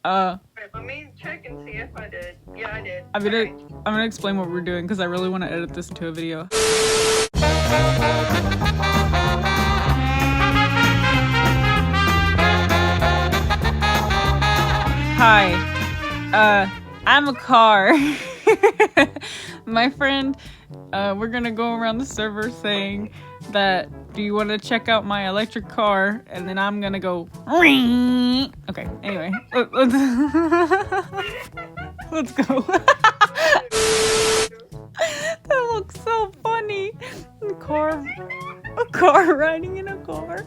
Alright, let me check and see if I did. Yeah, I did. I'm gonna explain what we're doing because I really want to edit this into a video. Hi, I'm a car. My friend, we're gonna go around the server saying that, do you want to check out my electric car? And then I'm gonna go, ring. Okay, anyway, let's go. That looks so funny. A car riding in a car.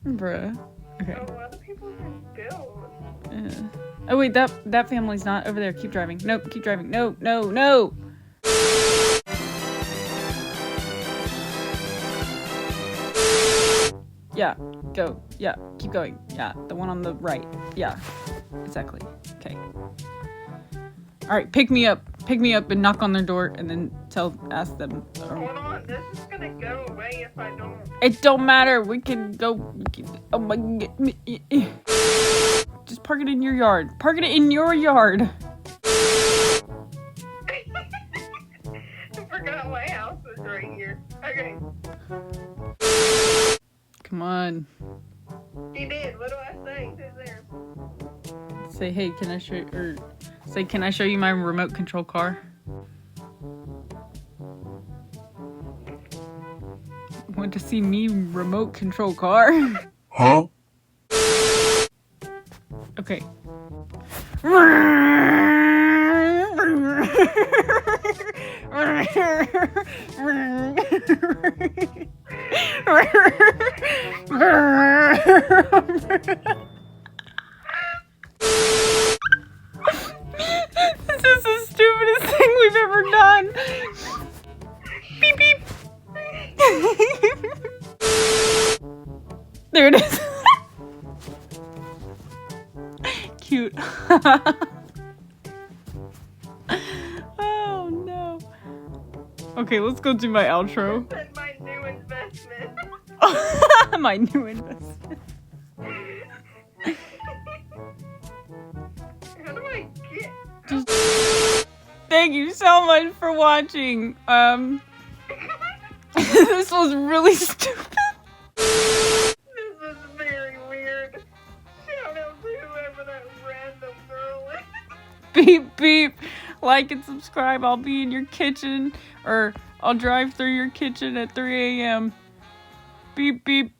Bruh. Okay. A lot of people can build. Oh wait, that family's not over there. Keep driving. Nope, keep driving. No, no, no. Yeah, go. Yeah, keep going. Yeah, the one on the right. Yeah, exactly. Okay. All right, pick me up and knock on their door and then ask them. Hold on, this is gonna go away if I don't. It don't matter. We can go. Oh my God. Just park it in your yard. Park it in your yard. I forgot my house was right here. Okay. Come on. He did. What do I say? Who's there? Say, hey, can I show say, can I show you my remote control car? Want to see me remote control car? Huh? Okay. This is the stupidest thing we've ever done. Beep beep. There it is. Cute. Oh no. Okay, let's go do my outro. That's my new investment. My new investment. How do I get? Thank you so much for watching. This was really stupid. This is very weird. Shout out to whoever that random girl is. Beep beep. Like and subscribe. I'll be in your kitchen, or I'll drive through your kitchen at 3 a.m. Beep beep.